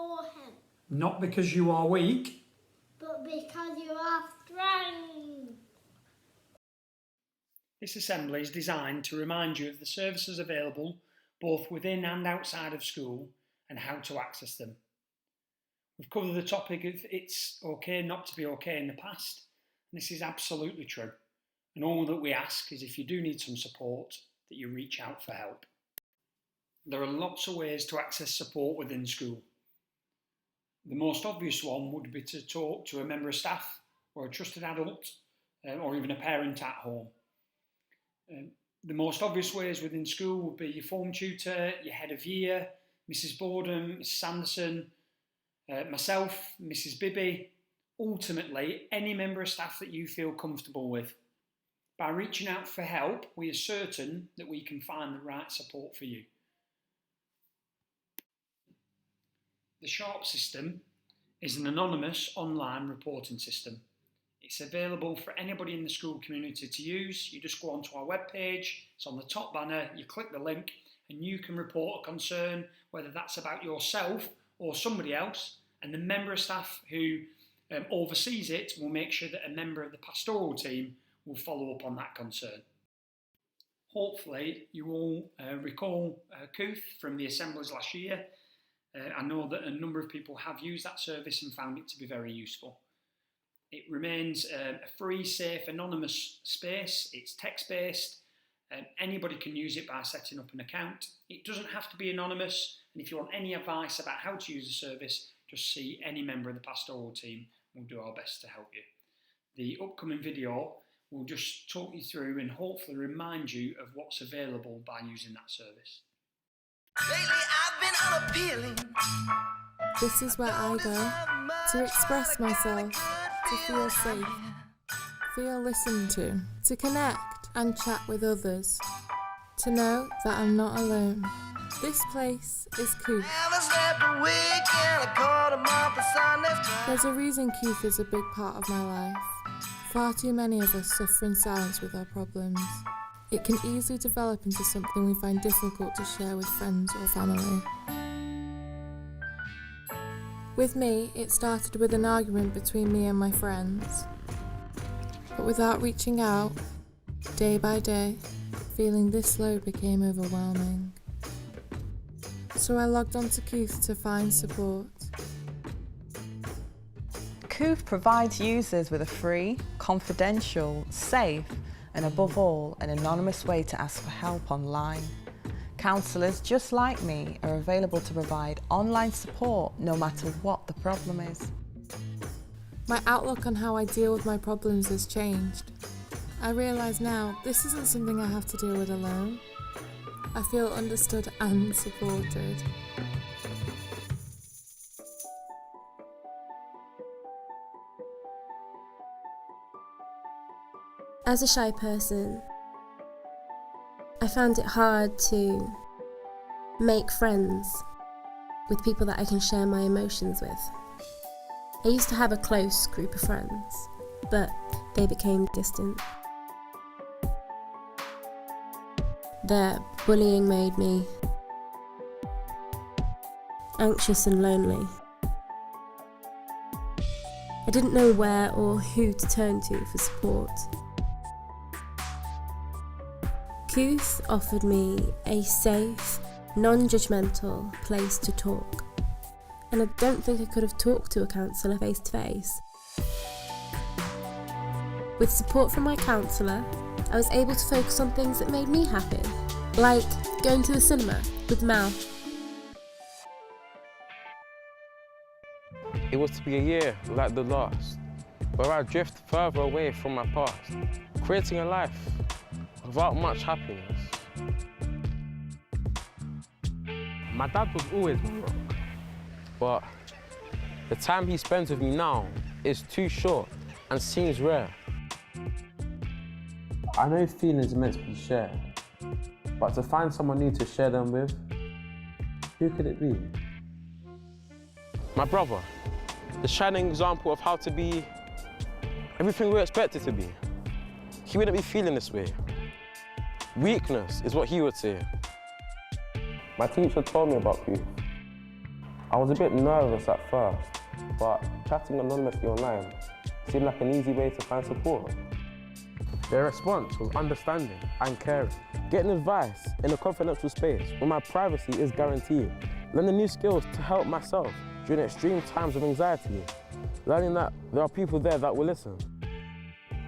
for him. Not because you are weak, but because you are strong. This assembly is designed to remind you of the services available both within and outside of school and how to access them. We've covered the topic of it's okay not to be okay in the past, and this is absolutely true. And all that we ask is if you do need some support, that you reach out for help. There are lots of ways to access support within school. The most obvious one would be to talk to a member of staff or a trusted adult or even a parent at home. The most obvious ways within school would be your form tutor, your head of year, Mrs. Boredom, Mrs. Sanderson, myself, Mrs. Bibby, ultimately any member of staff that you feel comfortable with. By reaching out for help, we are certain that we can find the right support for you. The SHARP system is an anonymous online reporting system. It's available for anybody in the school community to use. You just go onto our webpage, it's on the top banner, you click the link and you can report a concern, whether that's about yourself or somebody else, and the member of staff who oversees it will make sure that a member of the pastoral team will follow up on that concern. Hopefully you all recall Clarke from the assemblies last year. I know that a number of people have used that service and found it to be very useful. It remains a free, safe, anonymous space. It's text-based. Anybody can use it by setting up an account. It doesn't have to be anonymous, and if you want any advice about how to use the service, just see any member of the pastoral team. We'll do our best to help you. The upcoming video will just talk you through and hopefully remind you of what's available by using that service. Lately I've been unappealing. This is where I go to express myself, to feel safe, feel listened to connect and chat with others, to know that I'm not alone. This place is Clarke. There's a reason Clarke is a big part of my life. Far too many of us suffer in silence with our problems. It can easily develop into something we find difficult to share with friends or family. With me, it started with an argument between me and my friends. But without reaching out, day by day, feeling this low became overwhelming. So I logged onto Clarke to find support. Clarke provides users with a free, confidential, safe, and above all, an anonymous way to ask for help online. Counsellors just like me are available to provide online support no matter what the problem is. My outlook on how I deal with my problems has changed. I realise now this isn't something I have to deal with alone. I feel understood and supported. As a shy person, I found it hard to make friends with people that I can share my emotions with. I used to have a close group of friends, but they became distant. Their bullying made me anxious and lonely. I didn't know where or who to turn to for support. Clarke offered me a safe, non-judgmental place to talk, and I don't think I could have talked to a counsellor face to face. With support from my counsellor, I was able to focus on things that made me happy, like going to the cinema with Mal. It was to be a year like the last, where I drift further away from my past, creating a life without much happiness. My dad was always my rock, but the time he spends with me now is too short and seems rare. I know feelings are meant to be shared, but to find someone new to share them with, who could it be? My brother, the shining example of how to be everything we're expected to be. He wouldn't be feeling this way. Weakness is what he would say. My teacher told me about you. I was a bit nervous at first, but chatting anonymously online seemed like an easy way to find support. Their response was understanding and caring. Getting advice in a confidential space where my privacy is guaranteed. Learning new skills to help myself during extreme times of anxiety. Learning that there are people there that will listen.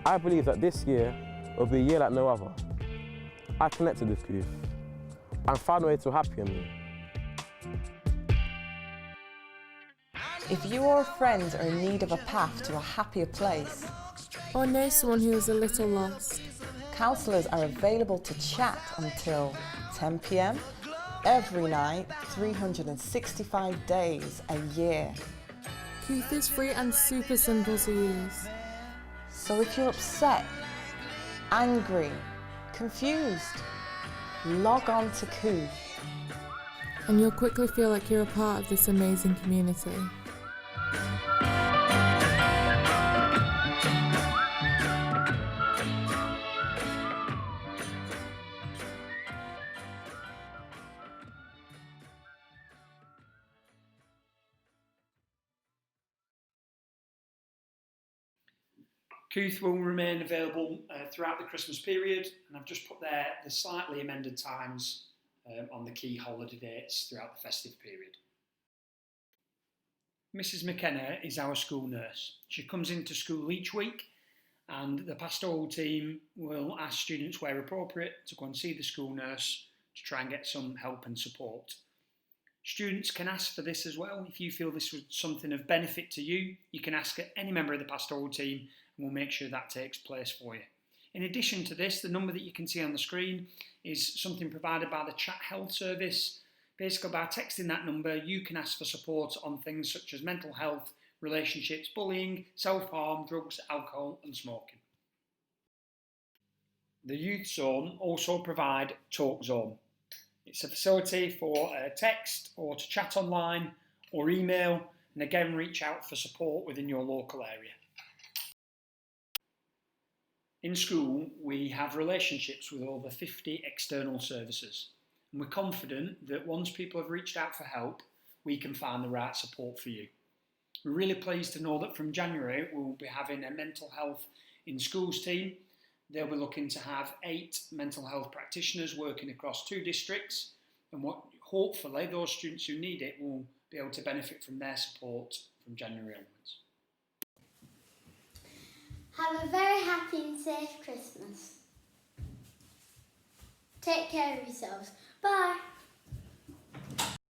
I believe that this year will be a year like no other. I connected with youth and found a way to happier me. If you or a friend are in need of a path to a happier place, or know someone who is a little lost, counsellors are available to chat until 10 p.m. every night, 365 days a year. Keith is free and super simple to use. So if you're upset, angry, confused, log on to Kooth. And you'll quickly feel like you're a part of this amazing community. Kooth will remain available throughout the Christmas period, and I've just put there the slightly amended times on the key holiday dates throughout the festive period. Mrs. McKenna is our school nurse. She comes into school each week, and the pastoral team will ask students where appropriate to go and see the school nurse to try and get some help and support. Students can ask for this as well. If you feel this was something of benefit to you, you can ask any member of the pastoral team and we'll make sure that takes place for you. In addition to this, the number that you can see on the screen is something provided by the Chat Health Service. Basically, by texting that number, you can ask for support on things such as mental health, relationships, bullying, self-harm, drugs, alcohol and smoking. The Youth Zone also provide Talk Zone. It's a facility for text or to chat online or email, and again reach out for support within your local area. In school, we have relationships with over 50 external services, and we're confident that once people have reached out for help, we can find the right support for you. We're really pleased to know that from January, we'll be having a mental health in schools team. They'll be looking to have 8 mental health practitioners working across 2 districts, and hopefully those students who need it will be able to benefit from their support from January onwards. Have a very happy and safe Christmas. Take care of yourselves. Bye.